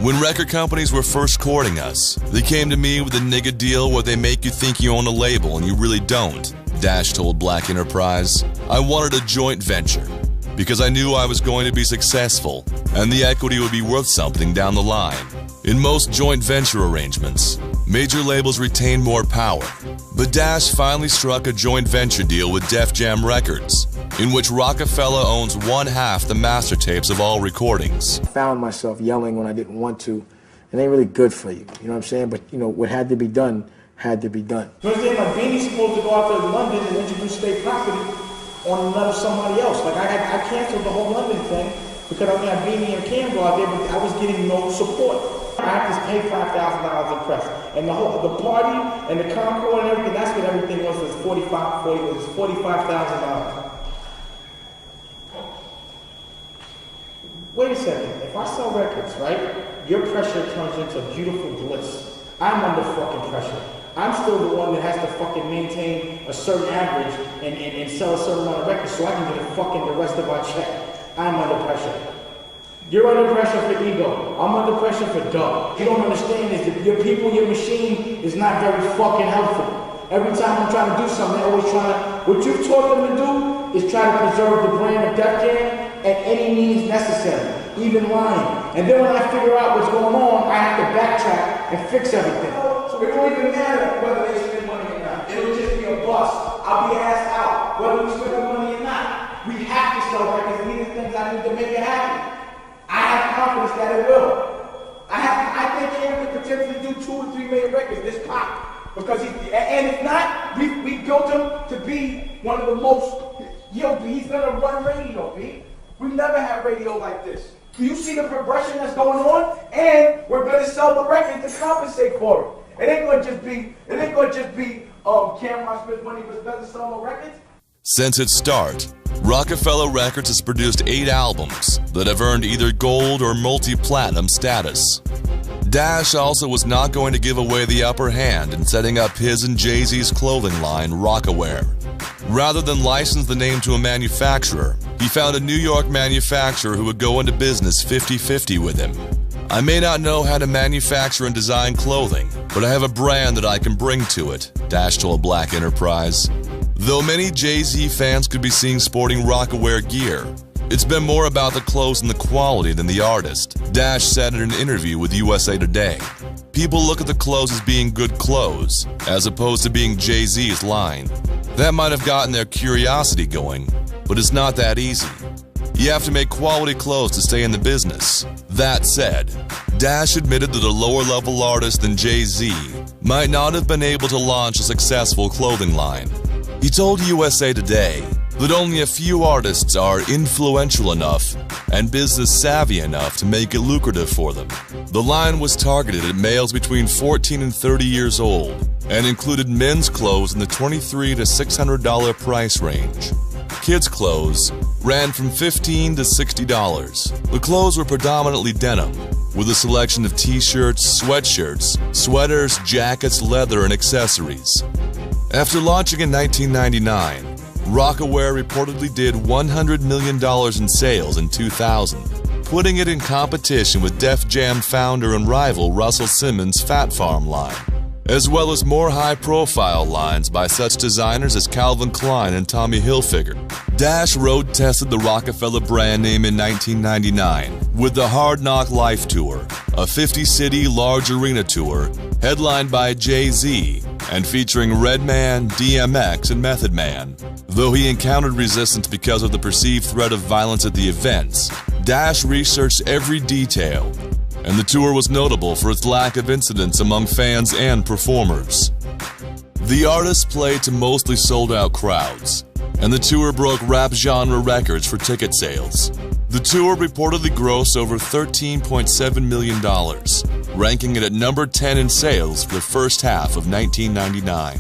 When record companies were first courting us, they came to me with a nigga deal where they make you think you own a label and you really don't, Dash told Black Enterprise. I wanted a joint venture because I knew I was going to be successful and the equity would be worth something down the line. In most joint venture arrangements, major labels retain more power, but Dash finally struck a joint venture deal with Def Jam Records, in which Rockefeller owns one half the master tapes of all recordings. I found myself yelling when I didn't want to. It ain't really good for you, you know what I'm saying? But you know, what had to be done, had to be done. You know what I'm saying? Like, Beanie's supposed to go out to London and introduce state property on another somebody else. Like, I canceled the whole London thing because I mean, I Beanie and Cam go out there, but I was getting no support. I had to pay $5,000 in press. And the party and the Concord and everything, that's what everything was $45,000. Wait a second, if I sell records, right, your pressure turns into beautiful bliss. I'm under fucking pressure. I'm still the one that has to fucking maintain a certain average and sell a certain amount of records so I can get the rest of our check. I'm under pressure. You're under pressure for ego. I'm under pressure for dough. You don't understand is that your people, your machine is not very fucking helpful. Every time I'm trying to do something, they're always trying to, what you've taught them to do is try to preserve the brand of Def Jam at any means necessary, even lying. And then when I figure out what's going on, I have to backtrack and fix everything. So it don't even matter whether they spend money or not. It'll just be a bust. I'll be asked out whether we spend the money or not. We have to sell records. These are things I need to make it happen. I have confidence that it will. I think Cam could potentially do 2 or 3 million records this pop. Because and if not, we built him to be one of the most, he's gonna run radio, B. We never had radio like this. Do you see the progression that's going on? And we're gonna sell the record to compensate for it. It ain't gonna just be Cameron Smith when he doesn't sell no records. Since its start, Rockefeller Records has produced 8 albums that have earned either gold or multi-platinum status. Dash also was not going to give away the upper hand in setting up his and Jay-Z's clothing line, Rockaware. Rather than license the name to a manufacturer, he found a New York manufacturer who would go into business 50-50 with him. I may not know how to manufacture and design clothing, but I have a brand that I can bring to it, Dash told Black Enterprise. Though many Jay-Z fans could be seen sporting Rockaware gear, it's been more about the clothes and the quality than the artist, Dash said in an interview with USA Today. People look at the clothes as being good clothes, as opposed to being Jay-Z's line. That might have gotten their curiosity going, but it's not that easy. You have to make quality clothes to stay in the business. That said, Dash admitted that a lower-level artist than Jay-Z might not have been able to launch a successful clothing line. He told USA Today that only a few artists are influential enough and business savvy enough to make it lucrative for them. The line was targeted at males between 14 and 30 years old and included men's clothes in the $23 to $600 price range. Kids' clothes ran from $15 to $60. The clothes were predominantly denim, with a selection of t-shirts, sweatshirts, sweaters, jackets, leather, and accessories. After launching in 1999, Rockaware reportedly did $100 million in sales in 2000, putting it in competition with Def Jam founder and rival Russell Simmons' Fat Farm line, as well as more high-profile lines by such designers as Calvin Klein and Tommy Hilfiger. Dash road-tested the Rockefeller brand name in 1999 with the Hard Knock Life Tour, a 50-city large arena tour headlined by Jay-Z and featuring Redman, DMX, and Method Man. Though he encountered resistance because of the perceived threat of violence at the events, Dash researched every detail, and the tour was notable for its lack of incidents among fans and performers. The artist played to mostly sold-out crowds, and the tour broke rap genre records for ticket sales. The tour reportedly grossed over $13.7 million, ranking it at number 10 in sales for the first half of 1999.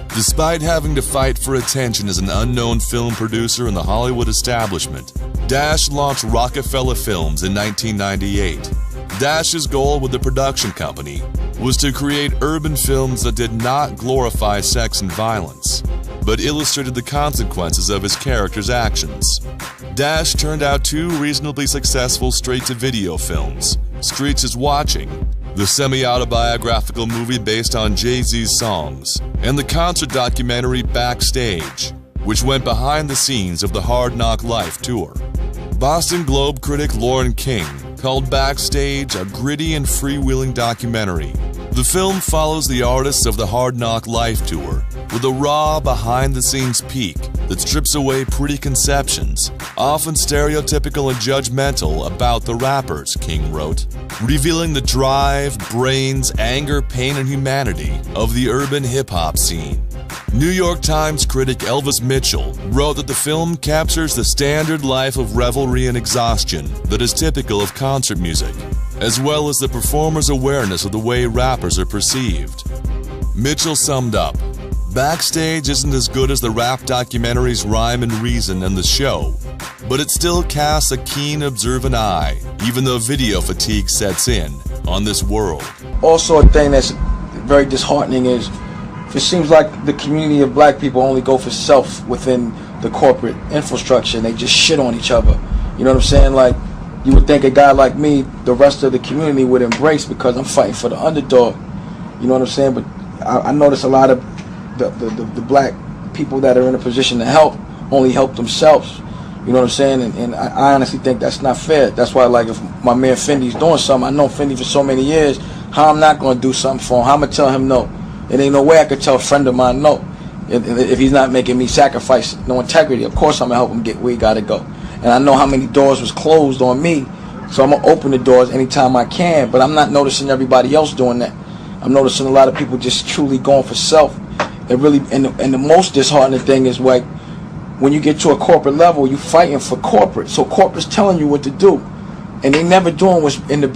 Despite having to fight for attention as an unknown film producer in the Hollywood establishment, Dash launched Rockefeller Films in 1998. Dash's goal with the production company was to create urban films that did not glorify sex and violence, but illustrated the consequences of his characters' actions. Dash turned out two reasonably successful straight-to-video films, Streets is Watching, the semi-autobiographical movie based on Jay-Z's songs, and the concert documentary Backstage, which went behind the scenes of the Hard Knock Life tour. Boston Globe critic Lauren King called Backstage a gritty and freewheeling documentary. The film follows the artists of the Hard Knock Life tour with a raw, behind-the-scenes peek that strips away preconceptions, often stereotypical and judgmental, about the rappers, King wrote, revealing the drive, brains, anger, pain, and humanity of the urban hip-hop scene. New York Times critic Elvis Mitchell wrote that the film captures the standard life of revelry and exhaustion that is typical of concert music, as well as the performer's awareness of the way rappers are perceived. Mitchell summed up, "Backstage isn't as good as the rap documentaries Rhyme and Reason and The Show, but it still casts a keen, observant eye, even though video fatigue sets in on this world." Also, a thing that's very disheartening is it seems like the community of black people only go for self within the corporate infrastructure, and they just shit on each other. You know what I'm saying? Like, you would think a guy like me, the rest of the community would embrace because I'm fighting for the underdog. You know what I'm saying? But I notice a lot of the black people that are in a position to help only help themselves. You know what I'm saying? And I honestly think that's not fair. That's why, like, if my man Fendi's doing something, I know Fendi for so many years, how I'm not going to do something for him? How I'm going to tell him no? There ain't no way I could tell a friend of mine no if he's not making me sacrifice no integrity. Of course I'm going to help him get where he got to go. And I know how many doors was closed on me, so I'm going to open the doors anytime I can, but I'm not noticing everybody else doing that. I'm noticing a lot of people just truly going for self. And really, and the most disheartening thing is, like, when you get to a corporate level, you fighting for corporate. So corporate's telling you what to do, and they never doing what's in the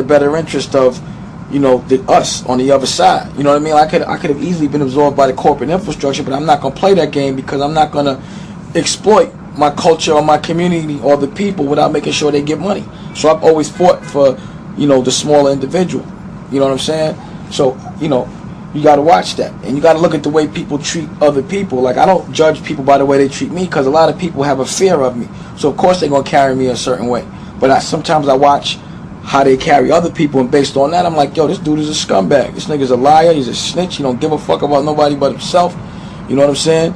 better interest of, you know, us on the other side. You know what I mean? I could have easily been absorbed by the corporate infrastructure, but I'm not gonna play that game because I'm not gonna exploit my culture or my community or the people without making sure they get money. So I've always fought for, you know, the smaller individual. You know what I'm saying? So, you know, you got to watch that, and you got to look at the way people treat other people. Like, I don't judge people by the way they treat me, because a lot of people have a fear of me. So of course they're gonna carry me a certain way. But sometimes I watch how they carry other people, and based on that, I'm like, yo, this dude is a scumbag. This nigga's a liar. He's a snitch. He don't give a fuck about nobody but himself. You know what I'm saying?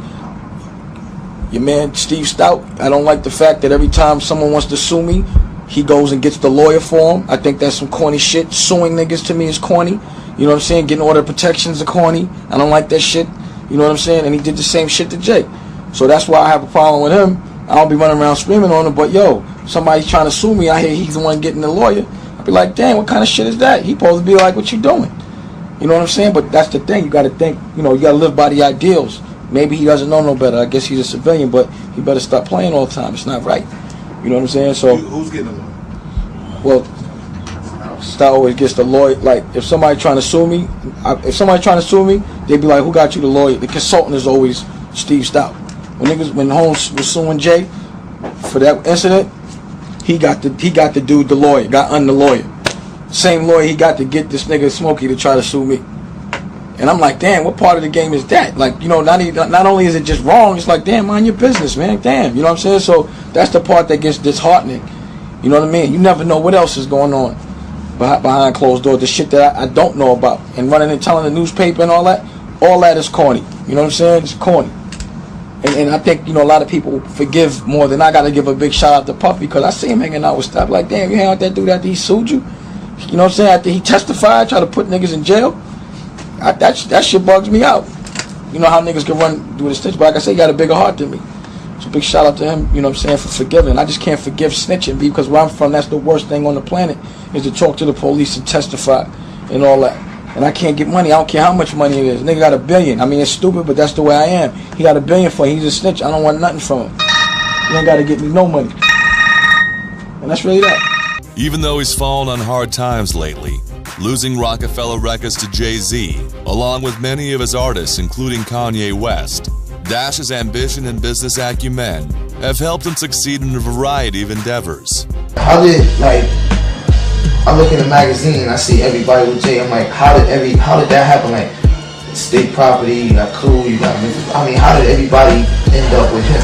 Your man Steve Stout, I don't like the fact that every time someone wants to sue me, he goes and gets the lawyer for him. I think that's some corny shit. Suing niggas to me is corny. You know what I'm saying? Getting order of protections are corny. I don't like that shit. You know what I'm saying? And he did the same shit to Jake. So that's why I have a problem with him. I don't be running around screaming on him, but yo, somebody's trying to sue me. I hear he's the one getting the lawyer. I'll be like, damn, what kind of shit is that? He supposed to be like, what you doing? You know what I'm saying? But that's the thing. You got to think, you know, you got to live by the ideals. Maybe he doesn't know no better. I guess he's a civilian, but he better stop playing all the time. It's not right. You know what I'm saying? So who's getting the lawyer? Well, Stout always gets the lawyer. Like, if somebody trying to sue me, they'd be like, who got you the lawyer? The consultant is always Steve Stout. When Holmes was suing Jay for that incident, he got the dude the lawyer, got under the lawyer. Same lawyer he got to get this nigga Smokey to try to sue me. And I'm like, damn, what part of the game is that? Like, you know, not only is it just wrong, it's like, damn, mind your business, man. Damn, you know what I'm saying? So that's the part that gets disheartening. You know what I mean? You never know what else is going on behind closed doors, the shit that I don't know about. And running and telling the newspaper and all that is corny. You know what I'm saying? It's corny. And I think, you know, a lot of people forgive more than I got to give a big shout out to Puffy, because I see him hanging out with stuff like, damn, you hang out that dude after he sued you? You know what I'm saying? After he testified, try to put niggas in jail? That shit bugs me out. You know how niggas can run do the stitch, but like I said, he got a bigger heart than me. So big shout out to him, you know what I'm saying, for forgiving. I just can't forgive snitching, because where I'm from, that's the worst thing on the planet, is to talk to the police and testify and all that. And I can't get money. I don't care how much money it is. Nigga got $1 billion. I mean, it's stupid, but that's the way I am. He got $1 billion for it. He's a snitch. I don't want nothing from him. He ain't got to get me no money. And that's really that. Even though he's fallen on hard times lately, losing Rockefeller Records to Jay-Z, along with many of his artists, including Kanye West, Dash's ambition and business acumen have helped him succeed in a variety of endeavors. How did, like, I look in the magazine and I see everybody with Jay. I'm like, how did that happen? Like, state property, you got Clue, you got Memphis. I mean, how did everybody end up with him?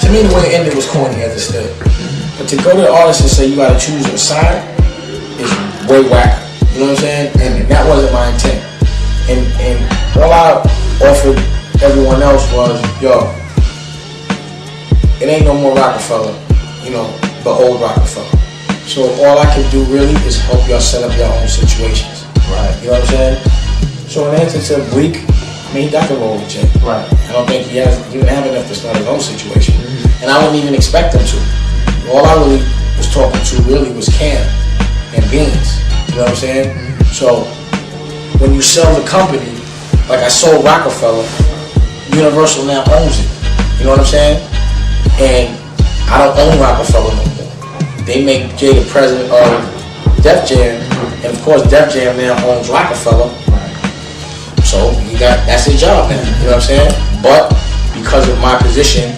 To me, the way it ended was corny as it stood. But to go to the artist and say you gotta choose your side is way whack. You know what I'm saying? And that wasn't my intent. And all I offered everyone else was, yo, it ain't no more Rockefeller, you know, the old Rockefeller. So all I can do really is help y'all set up your own situations. Right. You know what I'm saying? So in answer to Bleak, I mean, he got the role with Jay. Right. I don't think he didn't have enough to start his own situation. And I wouldn't even expect him to. All I really was talking to really was Cam and Beans. You know what I'm saying? So when you sell the company, like I sold Rockefeller, Universal now owns it. You know what I'm saying? And I don't own Rockefeller no more. They make Jay the president of Def Jam, and of course Def Jam now owns Rockefeller. So that's his job now. You know what I'm saying? But because of my position,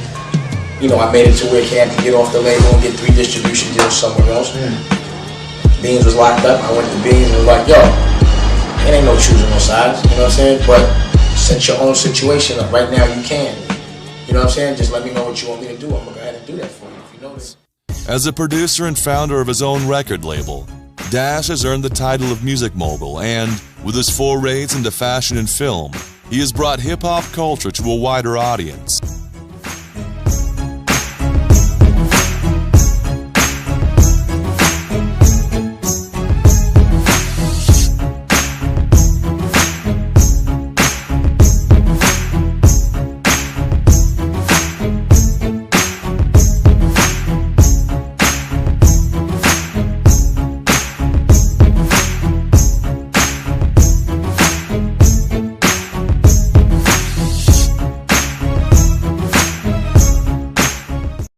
you know, I made it to where Cam could get off the label and get 3 distribution deals somewhere else. Beans was locked up. I went to Beans and was like, yo, it ain't no choosing no sides. You know what I'm saying? But since your own situation up right now, you can. You know what I'm saying? Just let me know what you want me to do. I'm going to go ahead and do that for you, if you know this. As a producer and founder of his own record label, Dash has earned the title of music mogul, and with his forays into fashion and film, he has brought hip-hop culture to a wider audience.